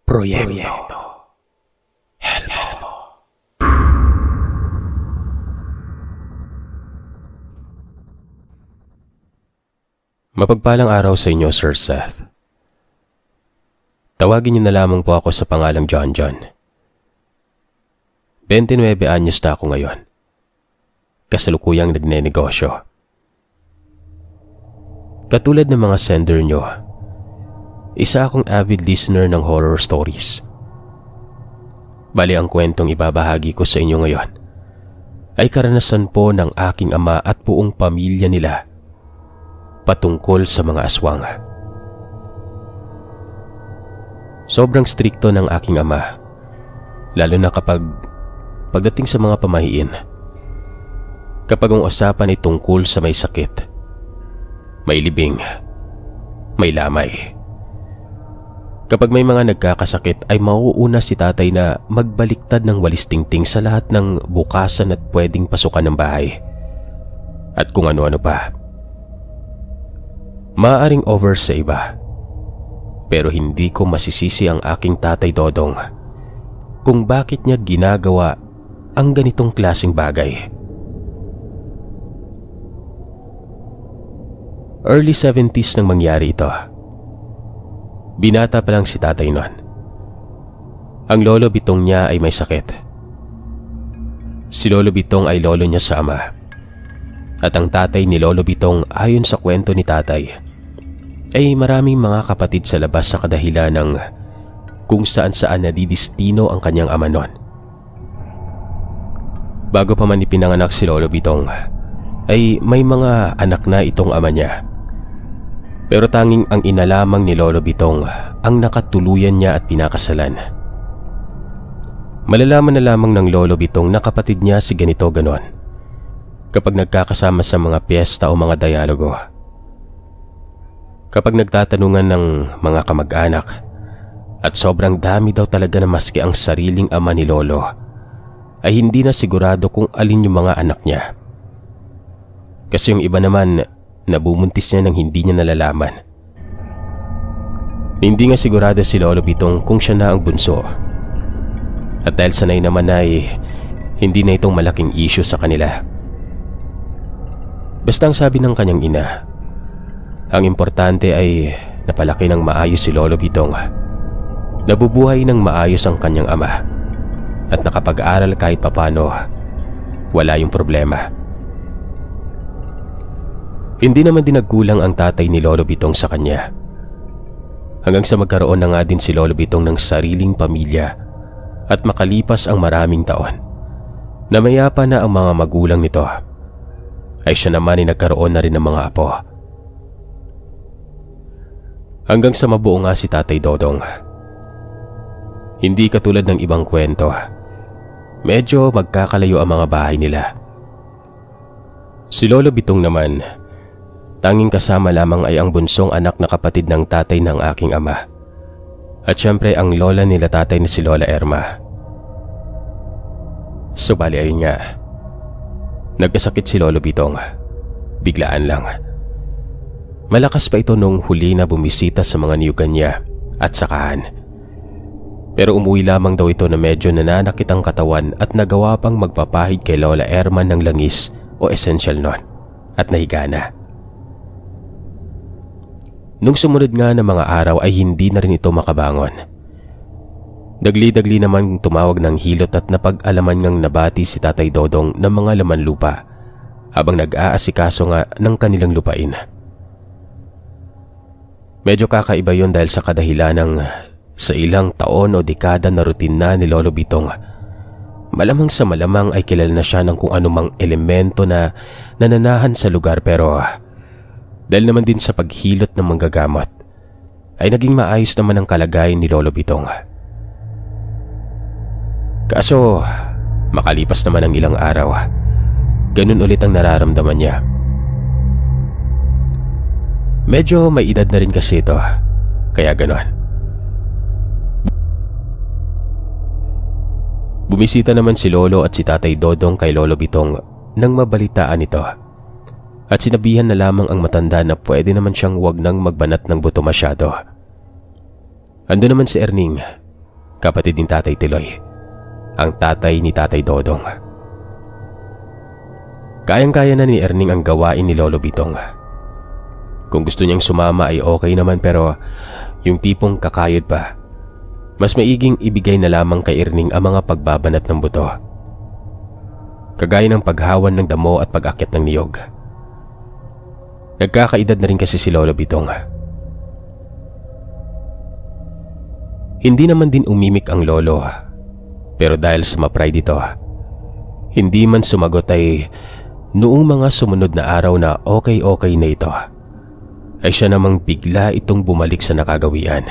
Proyekto Helmo. Mapagpalang araw sa inyo, Sir Seth. Tawagin niyo na lamang po ako sa pangalang John. 29 anyos na ako ngayon. Kasalukuyang nagnenegosyo. Katulad ng mga sender nyo, isa akong avid listener ng horror stories. Bali ang kwentong ibabahagi ko sa inyo ngayon ay karanasan po ng aking ama at buong pamilya nila patungkol sa mga aswang. Sobrang strikto ng aking ama, lalo na pagdating sa mga pamahiin. Kapag ang usapan ay tungkol sa may sakit, may libing, may lamay. Kapag may mga nagkakasakit ay mauuna si tatay na magbaliktad ng walis tingting sa lahat ng bukasan at pwedeng pasukan ng bahay. At kung ano-ano pa. Maaaring over sa iba, pero hindi ko masisisi ang aking tatay Dodong kung bakit niya ginagawa ang ganitong klaseng bagay. Early 70s nang mangyari ito. Binata pa lang si tatay noon. Ang lolo Bitong niya ay may sakit. Si Lolo Bitong ay lolo niya sa ama. At ang tatay ni Lolo Bitong, ayon sa kwento ni tatay, ay maraming mga kapatid sa labas sa kadahilan ng kung saan-saan nadidistino ang kanyang ama noon. Bago pa man ipinanganak si Lolo Bitong, ay may mga anak na itong ama niya. Pero tanging ang ina lamang ni Lolo Bitong ang nakatuluyan niya at pinakasalan. Malalaman na lamang ng Lolo Bitong na kapatid niya si ganito ganon kapag nagkakasama sa mga piyesta o mga dialogo. Kapag nagtatanungan ng mga kamag-anak at sobrang dami daw talaga na maski ang sariling ama ni Lolo ay hindi na sigurado kung alin yung mga anak niya. Kasi yung iba naman nabubuntis niya nang hindi niya nalalaman. Hindi nga sigurado si Lolo Bitong kung siya na ang bunso. At dahil sanay naman ay hindi na itong malaking issue sa kanila. Basta ang sabi ng kanyang ina, ang importante ay napalaki ng maayos si Lolo Bitong, nabubuhay ng maayos ang kanyang ama, at nakapag-aral kahit papano, wala yung problema. Hindi naman din nagkulang ang tatay ni Lolo Bitong sa kanya. Hanggang sa magkaroon na nga din si Lolo Bitong ng sariling pamilya at makalipas ang maraming taon, namayapa na ang mga magulang nito, ay siya naman ay nagkaroon na rin ng mga apo. Hanggang sa mabuo nga si Tatay Dodong. Hindi katulad ng ibang kwento, medyo magkakalayo ang mga bahay nila. Si Lolo Bitong naman, tanging kasama lamang ay ang bunsong anak na kapatid ng tatay ng aking ama. At syempre ang lola nila tatay na si Lola Erma. Subali ayun nga, nagkasakit si Lolo Bitong. Biglaan lang. Malakas pa ito nung huli na bumisita sa mga niyugan niya at sakahan. Pero umuwi lamang daw ito na medyo nananakit ang katawan at nagawa pang magpapahid kay Lola Erma ng langis o essential nun at nahiga na. Nung sumunod nga ng mga araw ay hindi na rin ito makabangon. Dagli-dagli naman tumawag ng hilot at napag-alaman ngang nabati si Tatay Dodong ng mga laman lupa habang nag-aasikaso nga ng kanilang lupain. Medyo kakaiba yon dahil sa kadahilan ng sa ilang taon o dekada na rutin na ni Lolo Bitong. Malamang sa malamang ay kilala na siya ng kung anumang elemento na nananahan sa lugar, pero dahil naman din sa paghilot ng manggagamot ay naging maayos naman ang kalagayan ni Lolo Bitong. Kaso makalipas naman ang ilang araw, ganun ulit ang nararamdaman niya. Medyo may edad na rin kasi ito, kaya ganun. Bumisita naman si Lolo at si Tatay Dodong kay Lolo Bitong nang mabalitaan ito. At sinabihan na lamang ang matanda na pwede naman siyang wag nang magbanat ng buto masyado. Ando naman si Erning, kapatid ni Tatay Tiloy, ang tatay ni Tatay Dodong. Kayang-kaya na ni Erning ang gawain ni Lolo Bitong. Kung gusto niyang sumama ay okay naman, pero yung tipong kakayod pa, mas maiging ibigay na lamang kay Erning ang mga pagbabanat ng buto, kagaya ng paghawan ng damo at pag-akyat ng niyog. Nagkakaedad na rin kasi si Lolo Bitong. Hindi naman din umimik ang lolo, pero dahil sa ma-pride ito, hindi man sumagot ay noong mga sumunod na araw na okay na ito, ay siya namang bigla itong bumalik sa nakagawian.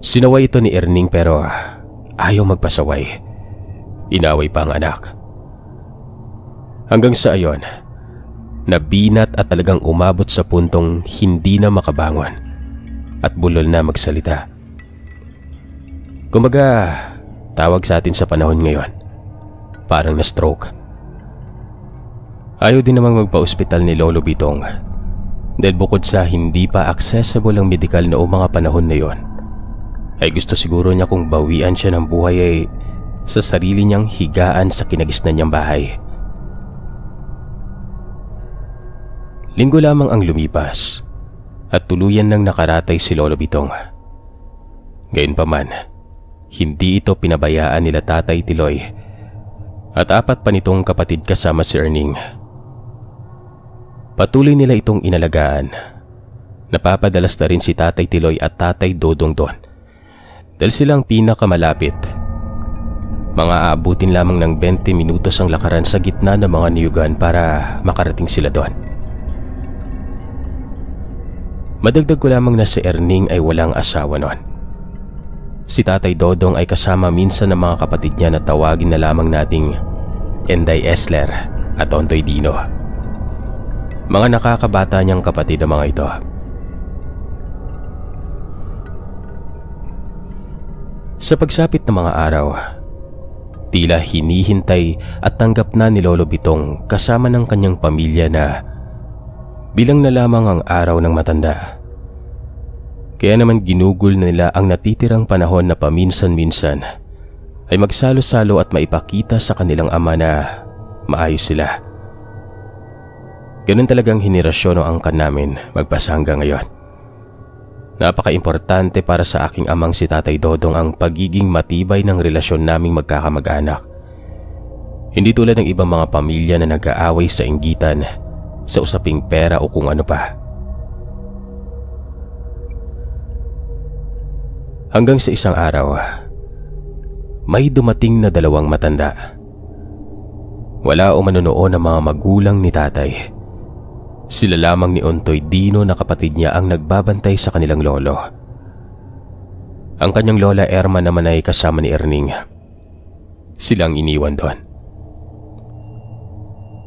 Sinaway ito ni Erning pero ayaw magpasaway. Inaway pa ang anak. Hanggang sa ayon, nabinat at talagang umabot sa puntong hindi na makabangon at bulol na magsalita. Kumbaga, tawag sa atin sa panahon ngayon, parang na-stroke. Ayaw din namang magpa-ospital ni Lolo Bitong dahil bukod sa hindi pa accessible ang medikal noong mga panahon na yon, ay gusto siguro niya kung bawian siya ng buhay ay sa sarili niyang higaan sa kinagisnan niyang bahay. Linggo lamang ang lumipas at tuluyan nang nakaratay si Lolo Bitong. Gayunpaman, hindi ito pinabayaan nila Tatay Tiloy at 4 pa nitong kapatid kasama si Erning. Patuloy nila itong inalagaan. Napapadalas na rin si Tatay Tiloy at Tatay Dodong doon dahil silang pinakamalapit. Mga aabutin lamang ng 20 minutos ang lakaran sa gitna ng mga niyugan para makarating sila doon. Madagdag ko lamang na si Erning ay walang asawa noon. Si Tatay Dodong ay kasama minsan ng mga kapatid niya na tawagin na lamang nating Enday Esler at Ontoy Dino. Mga nakakabata niyang kapatid ang mga ito. Sa pagsapit ng mga araw, tila hinihintay at tanggap na ni Lolo Bitong kasama ng kanyang pamilya na bilang na lamang ang araw ng matanda. Kaya naman ginugol na nila ang natitirang panahon na paminsan-minsan ay magsalo-salo at maipakita sa kanilang ama na maayos sila. Ganun talagang henerasyon o angkan namin magpasa hanggang ngayon. Napaka-importante para sa aking amang si Tatay Dodong ang pagiging matibay ng relasyon naming magkakamag-anak. Hindi tulad ng ibang mga pamilya na nag-aaway sa inggitan, sa usaping pera o kung ano pa. Hanggang sa isang araw, may dumating na 2 matanda. Wala o manonoon ang mga magulang ni tatay. Sila lamang ni Ontoy Dino na kapatid niya ang nagbabantay sa kanilang lolo. Ang kanyang lola Erma naman ay kasama ni Erning. Silang iniwan doon.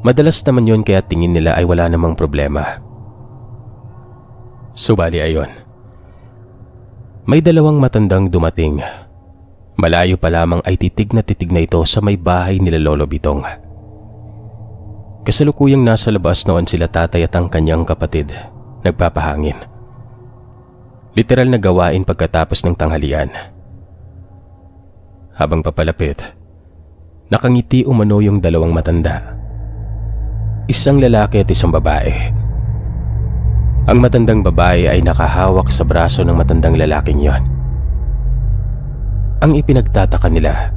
Madalas naman yon kaya tingin nila ay wala namang problema. Subali ayon, may 2 matandang dumating. Malayo pa lamang ay titig na ito sa may bahay nila Lolo Bitong. Kasalukuyang nasa labas noon sila tatay at ang kanyang kapatid, nagpapahangin. Literal na gawain pagkatapos ng tanghalian. Habang papalapit, nakangiti umano yung 2 matanda. Isang lalaki at isang babae. Ang matandang babae ay nakahawak sa braso ng matandang lalaking yon. Ang ipinagtataka nila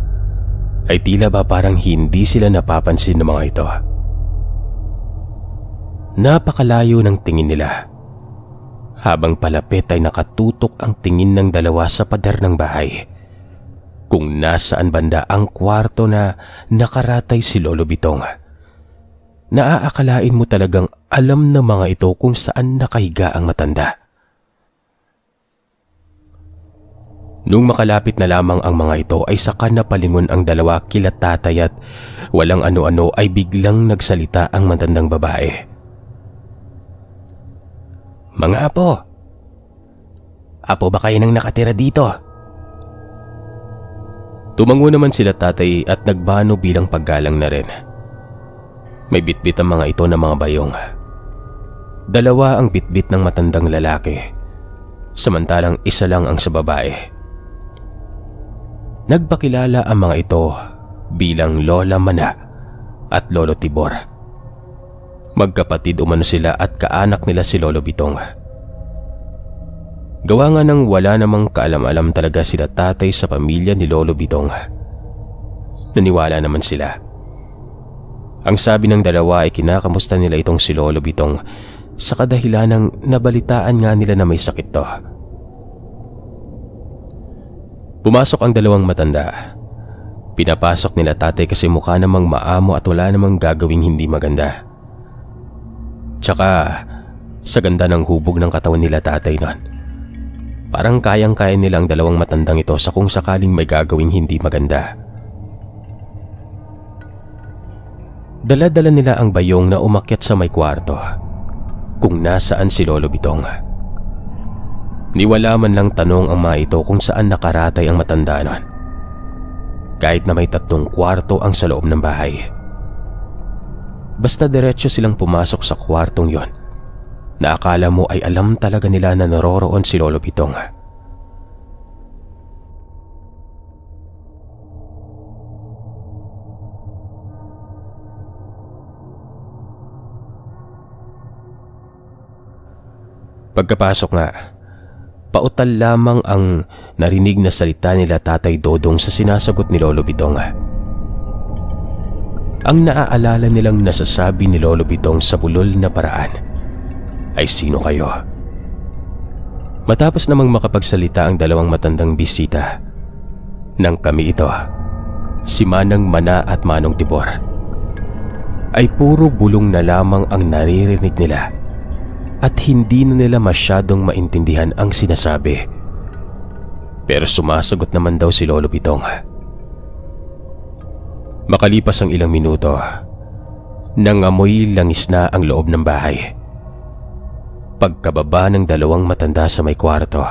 ay tila ba parang hindi sila napapansin ng mga ito. Napakalayo ng tingin nila. Habang palapit ay nakatutok ang tingin ng 2 sa pader ng bahay, kung nasaan banda ang kwarto na nakaratay si Lolo Bitong. Naaakalain mo talagang alam ng mga ito kung saan nakahiga ang matanda. Nung makalapit na lamang ang mga ito ay saka napalingon ang 2 kila tatay at walang ano-ano ay biglang nagsalita ang matandang babae. "Mga apo, apo ba kayo nang nakatira dito?" Tumango naman sila tatay at nagbano bilang paggalang na rin. May bitbit ang mga ito na mga bayong. 2 ang bitbit ng matandang lalaki. samantalang isa lang ang sa babae. Nagpakilala ang mga ito bilang Lola Mana at Lolo Tibor. Magkapatid umano sila at kaanak nila si Lolo Bitong. Gawa nga nang wala namang kaalam-alam talaga sila tatay sa pamilya ni Lolo Bitong. Naniwala naman sila. Ang sabi ng dalawa ay kinakamusta nila itong si Lolo Bitong sa kadahilanang nabalitaan nga nila na may sakit to. Pumasok ang dalawang matanda. Pinapasok nila tatay kasi mukha namang maamo at wala namang gagawing hindi maganda. Tsaka sa ganda ng hubog ng katawan nila tatay nun, parang kayang-kaya nila ang dalawang matandang ito sa kung sakaling may gagawing hindi maganda. Dala-dala nila ang bayong na umakyat sa may kwarto kung nasaan si Lolo Bitong. Niwala man lang tanong ang mga ito kung saan nakaratay ang matanda nun, kahit na may 3 kwarto ang sa loob ng bahay. Basta diretso silang pumasok sa kwartong yon na akala mo ay alam talaga nila na naroroon si Lolo Bitong. Pagkapasok nga, pautal lamang ang narinig na salita nila Tatay Dodong sa sinasagot ni Lolo Bitong. Ang naaalala nilang nasasabi ni Lolo Bitong sa bulol na paraan ay, "Sino kayo?" Matapos namang makapagsalita ang dalawang matandang bisita nang kami ito, si Manang Mana at Manong Tibor, ay puro bulong na lamang ang naririnig nila at hindi na nila masyadong maintindihan ang sinasabi. Pero sumasagot naman daw si Lolo Bitong. Makalipas ang ilang minuto, nangamoy langis na ang loob ng bahay. Pagkababa ng dalawang matanda sa may kwarto,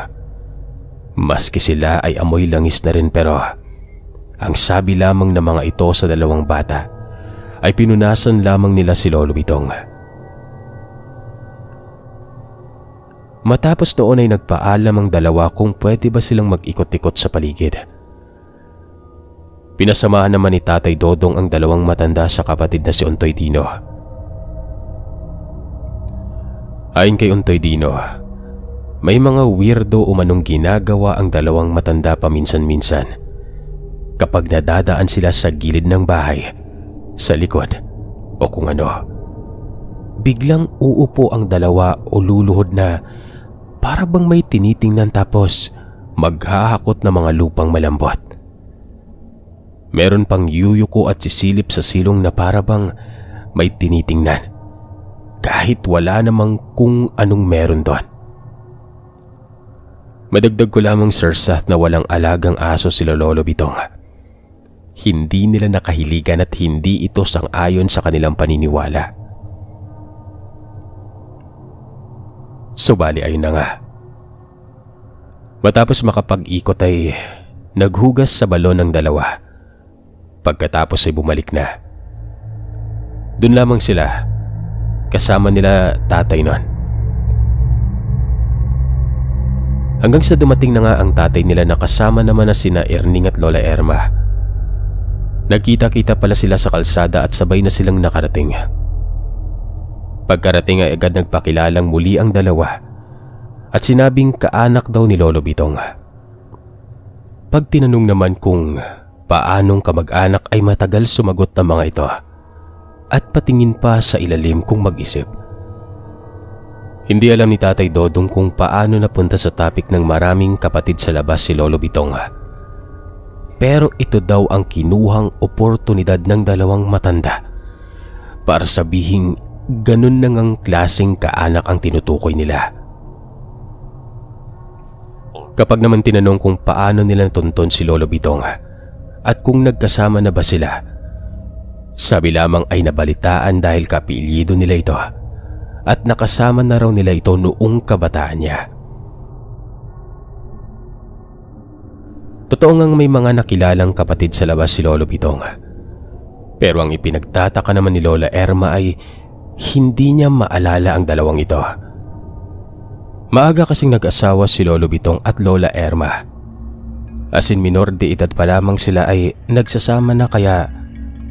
maski sila ay amoy langis na rin, pero ang sabi lamang ng mga ito sa dalawang bata ay pinunasan lamang nila si Lolo Bitong. Matapos noon ay nagpaalam ang dalawa kung pwede ba silang mag-ikot-ikot sa paligid. Pinasamahan naman ni Tatay Dodong ang dalawang matanda sa kapatid na si Ontoy Dino. Ayon kay Ontoy Dino, may mga weirdo umanong ginagawa ang dalawang matanda paminsan-minsan kapag nadadaan sila sa gilid ng bahay, sa likod o kung ano. Biglang uupo ang dalawa o luluhod na para bang may tinitingnan, tapos maghahakot na mga lupang malambot. Meron pang yuyuko at sisilip sa silong na para bang may tinitingnan, kahit wala namang kung anong meron doon. Madagdag ko lamang, Sir Seth, na walang alagang aso sila Lolo Bitong. Hindi nila nakahiligan at hindi ito sang-ayon sa kanilang paniniwala. Subali ayun na nga. Matapos makapag-ikot ay naghugas sa balon ng dalawa. Pagkatapos ay bumalik na. Doon lamang sila, kasama nila tatay nun. Hanggang sa dumating na nga ang tatay nila na kasama naman na sina Erning at Lola Erma. Nagkita-kita pala sila sa kalsada at sabay na silang nakarating. Pagkarating ay agad nagpakilalang muli ang dalawa at sinabing kaanak daw ni Lolo Bitong. Pag tinanong naman kung paanong kamag-anak ay matagal sumagot ng mga ito at patingin pa sa ilalim kung mag-isip. Hindi alam ni Tatay Dodong kung paano napunta sa topic ng maraming kapatid sa labas si Lolo Bitong. Pero ito daw ang kinuhang oportunidad ng dalawang matanda para sabihing ganun na ngang klaseng kaanak ang tinutukoy nila. Kapag naman tinanong kung paano nila natunton si Lolo Bitong at kung nagkasama na ba sila, sabi lamang ay nabalitaan dahil kaapelyido nila ito at nakasama na raw nila ito noong kabataan niya. Totoo ngang may mga nakilalang kapatid sa labas si Lolo Bitong, pero ang ipinagtataka naman ni Lola Erma ay hindi niya maalala ang dalawang ito. Maaga kasing nag-asawa si Lolo Bitong at Lola Erma. As in minor de edad pa lamang sila ay nagsasama na, kaya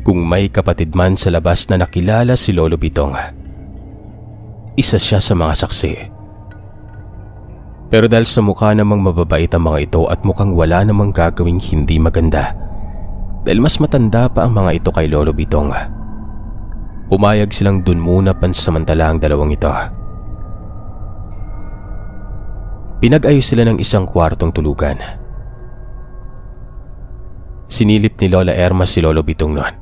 kung may kapatid man sa labas na nakilala si Lolo Bitong, isa siya sa mga saksi. Pero dahil sa mukha namang mababait ang mga ito at mukhang wala namang gagawing hindi maganda, dahil mas matanda pa ang mga ito kay Lolo Bitong, pumayag silang dun muna pansamantala ang dalawang ito. Pinag-ayos sila ng isang kwartong tulugan. Sinilip ni Lola Erma si Lolo Bitong noon.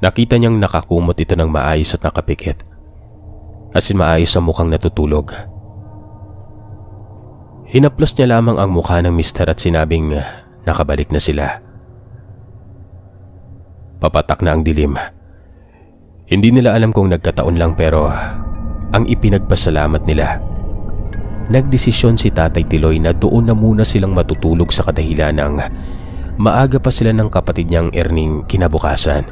Nakita niyang nakakumot ito ng maayos at nakapikit. As in maayos ang mukhang natutulog. Hinaplos niya lamang ang mukha ng mister at sinabing nakabalik na sila. Papatak na ang dilim. Hindi nila alam kung nagkataon lang, pero ang ipinagpasalamat nila, nagdesisyon si Tatay Tiloy na doon na muna silang matutulog sa kadahilan ng maaga pa sila ng kapatid niyang Erning kinabukasan.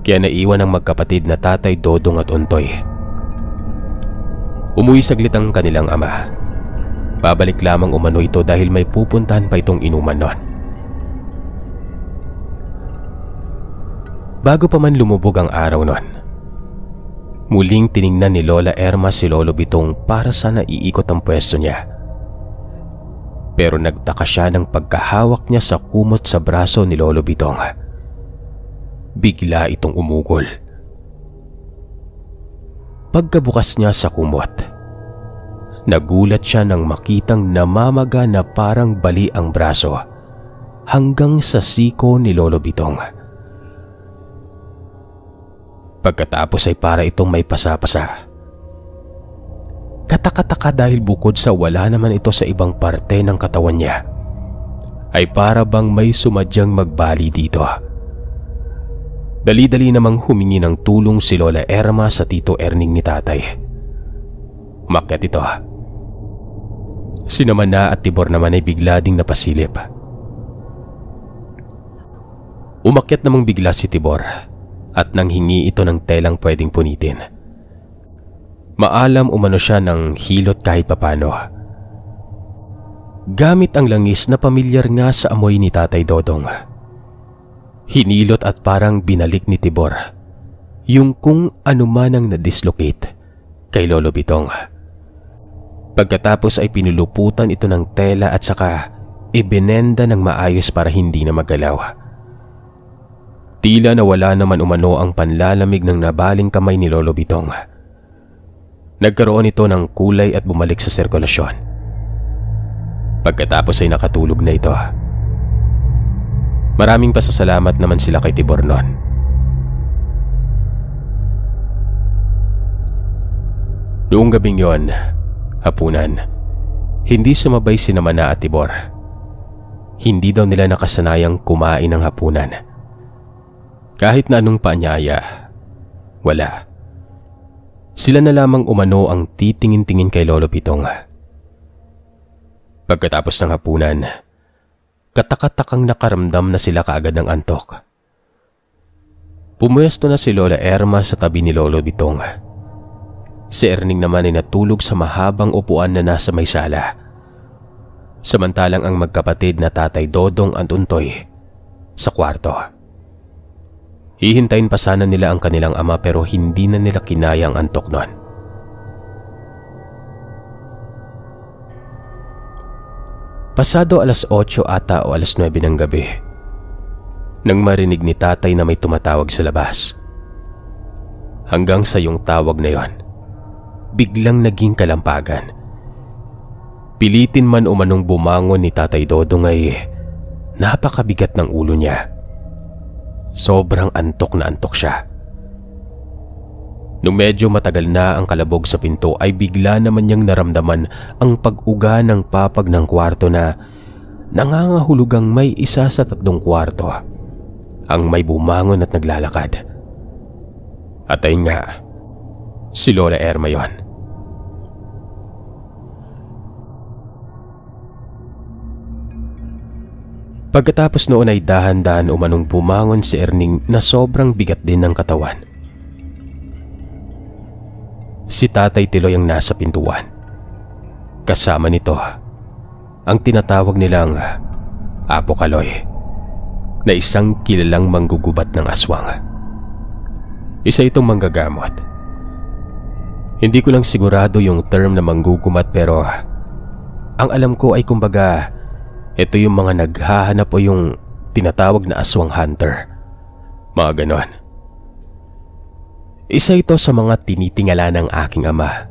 Kaya naiwan ang magkapatid na Tatay Dodong at Ontoy. Umuwi saglit ang kanilang ama. Babalik lamang umano ito dahil may pupuntahan pa itong inuman noon. Bago pa man lumubog ang araw noon, muling tiningnan ni Lola Erma si Lolo Bitong para sana iikot ang pwesto niya. Pero nagtaka siya ng pagkahawak niya sa kumot sa braso ni Lolo Bitong. Bigla itong umugol. Pagkabukas niya sa kumot, nagulat siya nang makitang namamaga na parang bali ang braso hanggang sa siko ni Lolo Bitong. Pagkatapos ay para itong may pasa-pasa. Kataka-taka dahil bukod sa wala naman ito sa ibang parte ng katawan niya, ay para bang may sumadyang magbali dito. Dali-dali namang humingi ng tulong si Lola Erma sa Tito Erning ni Tatay. Umakyat ito. Si Namana at Tibor naman ay bigla ding napasilip. Umakyat namang bigla si Tibor at nanghingi ito ng telang pwedeng punitin. Maalam umano siya ng hilot kahit papano. Gamit ang langis na pamilyar nga sa amoy ni Tatay Dodong, hinilot at parang binalik ni Tibor yung kung ano man ang na-dislocate kay Lolo Bitong. Pagkatapos ay pinuluputan ito ng tela at saka ibinenda ng maayos para hindi na magalaw. Tila nawala naman umano ang panlalamig ng nabaling kamay ni Lolo Bitong. Nagkaroon ito ng kulay at bumalik sa sirkulasyon. Pagkatapos ay nakatulog na ito. Maraming pasasalamat naman sila kay Tibor noon. Noong gabing yon, hapunan, hindi sumabay si Namana at Tibor. Hindi daw nila nakasanayang kumain ng hapunan. Kahit na anong paanyaya, wala. Sila na lamang umano ang titingin-tingin kay Lolo Bitong. Pagkatapos ng hapunan, katakatakang nakaramdam na sila kaagad ng antok. Pumuesto na si Lola Erma sa tabi ni Lolo Bitong. Si Erning naman ay natulog sa mahabang upuan na nasa may sala. Samantalang ang magkapatid na Tatay Dodong at Untoy sa kwarto. Hihintayin pa sana nila ang kanilang ama pero hindi na nila kinaya ang antok noon. Pasado alas 8 ata o alas 9 ng gabi, nang marinig ni Tatay na may tumatawag sa labas. Hanggang sa yung tawag na yon, biglang naging kalampagan. Pilitin man umanong bumangon ni Tatay Dodong ay napakabigat ng ulo niya. Sobrang antok na antok siya. Nung medyo matagal na ang kalabog sa pinto ay bigla naman niyang naramdaman ang pag-uga ng papag ng kwarto na nangangahulugang may isa sa 3 kwarto ang may bumangon at naglalakad. At ayun nga, si Lola Erma yon. Pagkatapos noon ay dahan-dahan umanong bumangon si Erning na sobrang bigat din ng katawan. Si Tatay Tiloy ang nasa pintuan. Kasama nito ang tinatawag nilang Apo Kaloy, na isang kilalang manggugubat ng aswang. Isa itong manggagamot. Hindi ko lang sigurado yung term na manggugumat, pero ang alam ko ay kumbaga ito yung mga naghahanap o yung tinatawag na aswang hunter. Mga ganon. Isa ito sa mga tinitingala ng aking ama.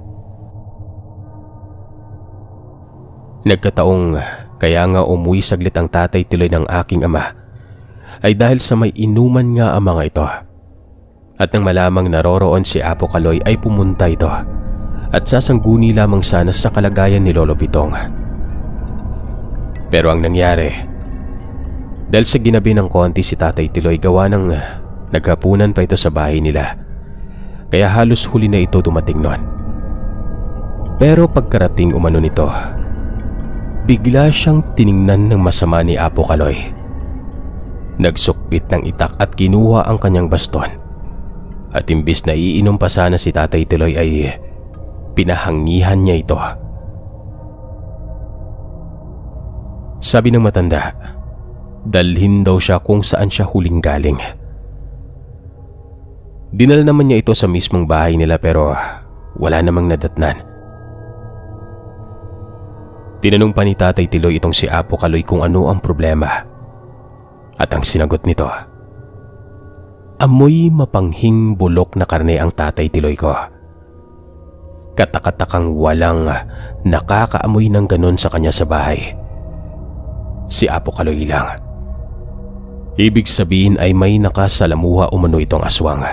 Nagkataong kaya nga umuwi saglit ang tatay Tiloy ng aking ama ay dahil sa may inuman nga ang mga ito. At nang malamang naroroon si Apo Kaloy ay pumunta ito at sasangguni lamang sana sa kalagayan ni Lolo Bitong. Pero ang nangyari, dahil sa ginabi ng konti si tatay Tiloy gawa ng naghapunan pa ito sa bahay nila, kaya halos huli na ito dumating nun. Pero pagkarating umano nito, bigla siyang tiningnan ng masama ni Apo Kaloy. Nagsukpit ng itak at kinuha ang kanyang baston. At imbis na iinom pa sana si tatay Tiloy ay pinahangihan niya ito. Sabi ng matanda, dalhin daw siya kung saan siya huling galing. Dinala naman niya ito sa mismong bahay nila, pero wala namang nadatnan. Tinanong pa ni tatay Tiloy itong si Apo Kaloy kung ano ang problema. At ang sinagot nito, amoy mapanghing bulok na karne ang tatay Tiloy ko. Katakatakang walang nakakaamoy ng ganon sa kanya sa bahay. Si Apo Kaloy lang. Ibig sabihin ay may nakasalamuha umano itong aswang.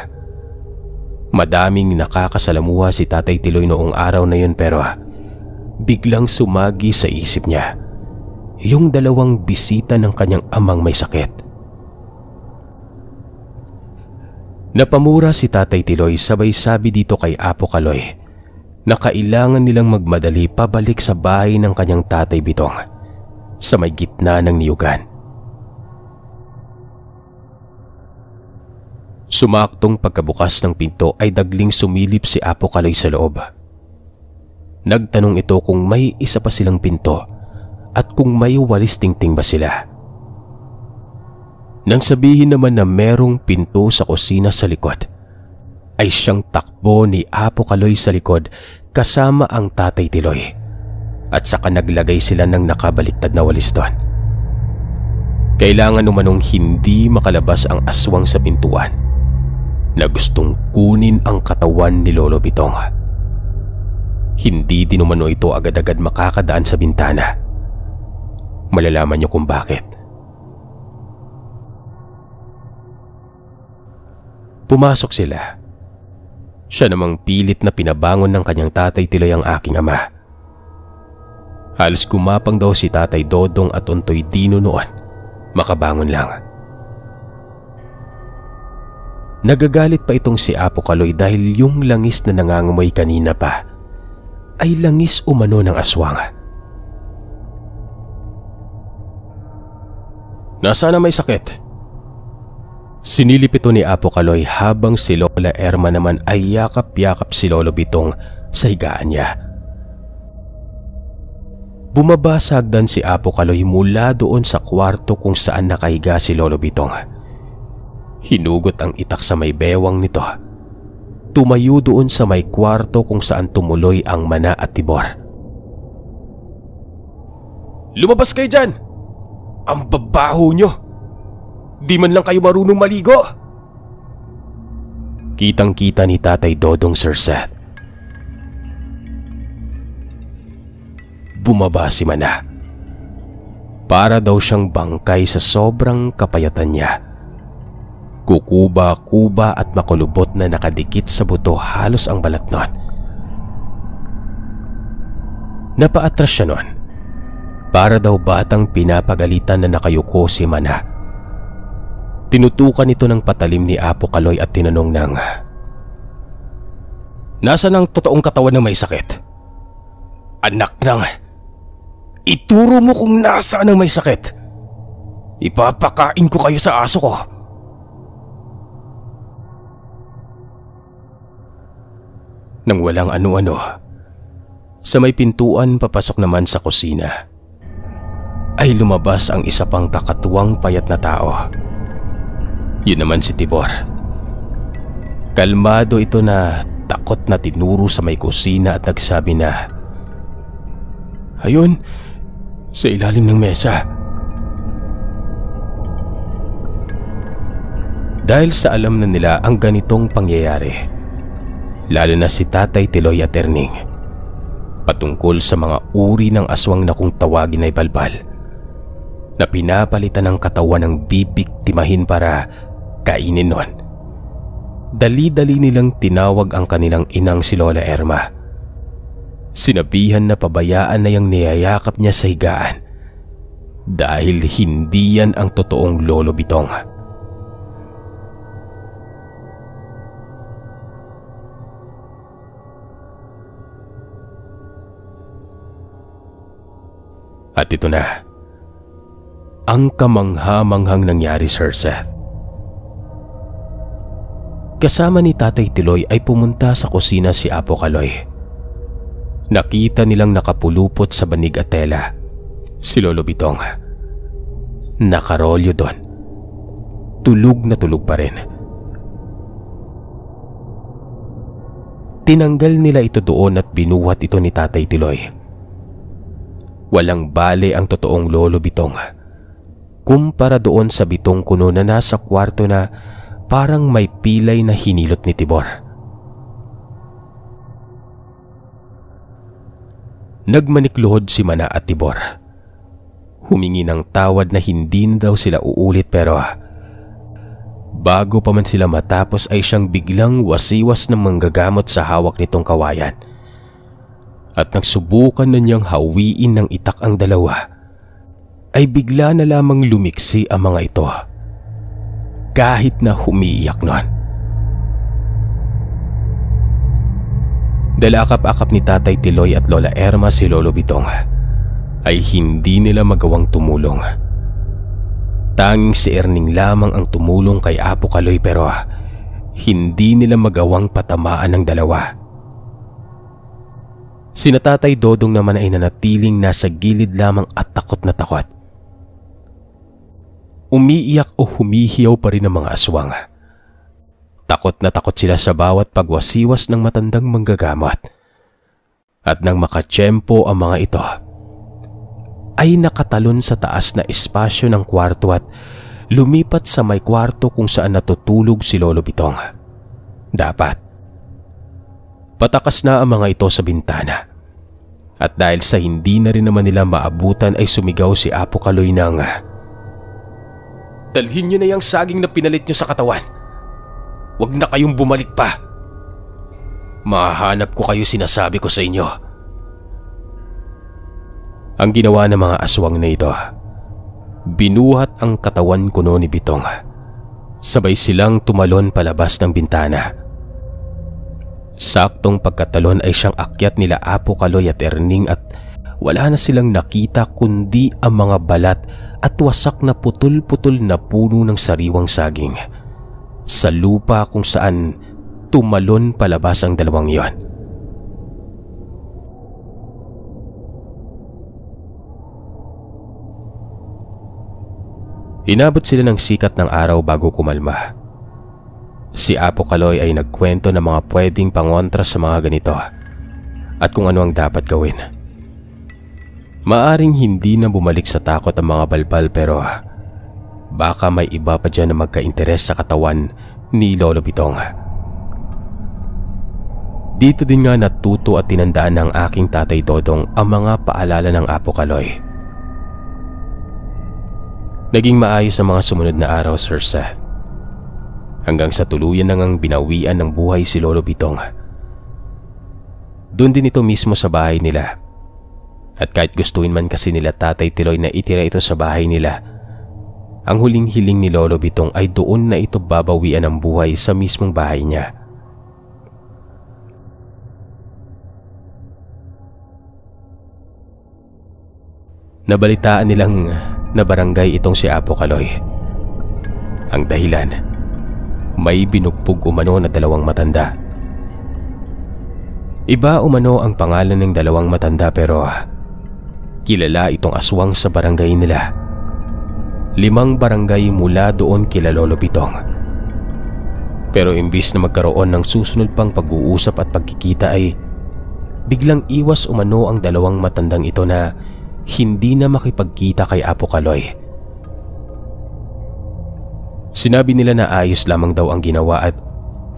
Madaming nakakasalamuha si tatay Tiloy noong araw na yun, pero biglang sumagi sa isip niya yung dalawang bisita ng kanyang amang may sakit. Napamura si tatay Tiloy, sabay sabi dito kay Apo Kaloy na kailangan nilang magmadali pabalik sa bahay ng kanyang tatay Bitong sa may gitna ng niyugan. Sumaktong pagkabukas ng pinto ay dagling sumilip si Apo Kaloy sa loob. Nagtanong ito kung may isa pa silang pinto at kung may walis tingting ba sila. Nang sabihin naman na merong pinto sa kusina sa likod, ay siyang takbo ni Apo Kaloy sa likod kasama ang tatay Tiloy, at saka naglagay sila ng nakabaliktad na walis doon. Kailangan umanong hindi makalabas ang aswang sa pintuan na gustong kunin ang katawan ni Lolo Bitong. Hindi din umano ito agad-agad makakadaan sa bintana. Malalaman niyo kung bakit. Pumasok sila. Siya namang pilit na pinabangon ng kanyang tatay Tiloy ang aking ama. Halos gumapang daw si Tatay Dodong at Untoy Dino noon, makabangon lang. Nagagalit pa itong si Apo Kaloy dahil yung langis na nangangamoy kanina pa ay langis umano ng aswang. Nasaan na may sakit? Sinilip ito ni Apo Kaloy habang si Lola Erma naman ay yakap-yakap si Lolo Bitong sa higaan niya. Bumaba sa hagdan si Apo Kaloy mula doon sa kwarto kung saan nakahiga si Lolo Bitong. Hinugot ang itak sa may bewang nito. Tumayo doon sa may kwarto kung saan tumuloy ang mana at tibor. Lumabas kayo dyan! Ang babaho nyo! Di man lang kayo marunong maligo! Kitang-kita ni Tatay Dodong, Sir Seth. Bumaba si Mana. Para daw siyang bangkay sa sobrang kapayatan niya. Kukuba-kuba at makulubot na nakadikit sa buto halos ang balat nun. Napaatras siya nun. Para daw batang pinapagalitan na nakayuko si Mana. Tinutukan ito ng patalim ni Apo Kaloy at tinanong ng, "Nasaan ang totoong katawan ng may sakit? Anak nang, ituro mo kung nasaan ang may sakit. Ipapakain ko kayo sa aso ko." Nang walang ano-ano, Sa may pintuan papasok naman sa kusina ay lumabas ang isa pang kakatuwang payat na tao. Yun naman si Tibor. Kalmado ito na takot na tinuro sa may kusina at nagsabi na, "Ayun, sa ilalim ng mesa." Dahil sa alam na nila ang ganitong pangyayari, lalo na si Tatay Tiloy at Erning, patungkol sa mga uri ng aswang na kung tawagin ay balbal, na pinapalitan ng katawan ng bibiktimahin para kainin nun. Dali-dali nilang tinawag ang kanilang inang si Lola Erma. Sinabihan na pabayaan na yung niyayakap niya sa higaan dahil hindi yan ang totoong Lolo Bitong. At ito na ang kamangha-manghang nangyari, Sir Seth. Kasama ni Tatay Tiloy ay pumunta sa kusina si Apo Kaloy. Nakita nilang nakapulupot sa banig at tela si Lolo Bitong. Nakarolyo doon. Tulog na tulog pa rin. Tinanggal nila ito doon at binuhat ito ni Tatay Tiloy. Walang bale ang totoong Lolo Bitong kumpara doon sa bitong kuno na nasa kwarto na parang may pilay na hinilot ni Tibor. Nagmanikluhod si Mana at Tibor. Humingi ng tawad na hindi na daw sila uulit, pero bago pa man sila matapos ay siyang biglang wasiwas ng manggagamot sa hawak nitong kawayan. At nagsubukan na niyang hawiin ng itak ang dalawa, ay bigla na lamang lumiksi ang mga ito. Kahit na humiiyak nun. Dalakap-akap ni Tatay Tiloy at Lola Erma si Lolo Bitong, ay hindi nila magawang tumulong. Tanging si Erning lamang ang tumulong kay Apo Kaloy, pero hindi nila magawang patamaan ng dalawa. Sina Tatay Dodong naman ay nanatiling nasa gilid lamang at takot na takot. Umiiyak o humihiyaw pa rin ang mga aswang. Takot na takot sila sa bawat pagwasiwas ng matandang manggagamot. At nang makatsyempo ang mga ito, ay nakatalon sa taas na espasyo ng kwarto at lumipat sa may kwarto kung saan natutulog si Lolo Bitong. Dapat patakas na ang mga ito sa bintana. At dahil sa hindi na rin naman nila maabutan ay sumigaw si Apo Kaloy ng, "Dalhin nyo na yung saging na pinalit nyo sa katawan. Huwag na kayong bumalik pa. Mahahanap ko kayo, sinasabi ko sa inyo." Ang ginawa ng mga aswang na ito, binuhat ang katawan kuno ni Bitong. Sabay silang tumalon palabas ng bintana. Saktong pagkatalon ay siyang akyat nila Apo Kaloy at Erning at wala na silang nakita kundi ang mga balat at wasak na putol-putol na puno ng sariwang saging sa lupa kung saan tumalon palabas ang dalawang yon. Inabot sila ng sikat ng araw bago kumalma. Si Apo Kaloy ay nagkwento ng mga pwedeng pangontra sa mga ganito at kung ano ang dapat gawin. Maaring hindi na bumalik sa takot ang mga balbal, pero baka may iba pa dyan na magka-interes sa katawan ni Lolo Bitong. Dito din nga natuto at tinandaan ng aking Tatay Dodong ang mga paalala ng Apo Kaloy. Naging maayos ang mga sumunod na araw, Sir Seth. Hanggang sa tuluyan na ngang binawian ng buhay si Lolo Bitong. Doon din ito mismo sa bahay nila. At kahit gustuin man kasi nila Tatay Tiloy na itira ito sa bahay nila, ang huling hiling ni Lolo Bitong ay doon na ito babawian ng buhay sa mismong bahay niya. Nabalitaan nilang na barangay itong si Apo Kaloy. Ang dahilan, may binugpog umano na dalawang matanda. Iba umano ang pangalan ng dalawang matanda pero kilala itong aswang sa barangay nila. 5 barangay mula doon kila Lolo Bitong. Pero imbis na magkaroon ng susunod pang pag-uusap at pagkikita ay biglang iwas umano ang dalawang matandang ito na hindi na makipagkita kay Apo Kaloy. Sinabi nila na ayos lamang daw ang ginawa at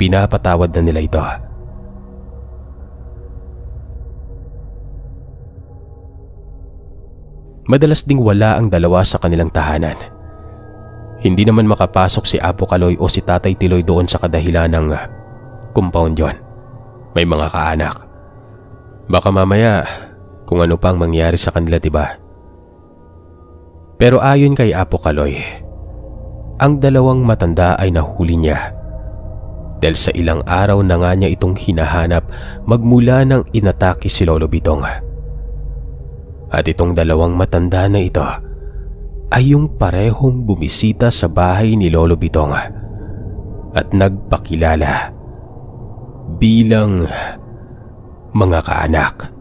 pinapatawad na nila ito. Madalas ding wala ang dalawa sa kanilang tahanan. Hindi naman makapasok si Apo Kaloy o si Tatay Tiloy doon sa kadahilan ng compound yon. May mga kaanak. Baka mamaya kung ano pang mangyari sa kanila, diba? Pero ayon kay Apo Kaloy, ang dalawang matanda ay nahuli niya dahil sa ilang araw na nga niya itong hinahanap magmula nang inatake si Lolo Bitong. At itong dalawang matanda na ito ay yung parehong bumisita sa bahay ni Lolo Bitong at nagpakilala bilang mga kaanak.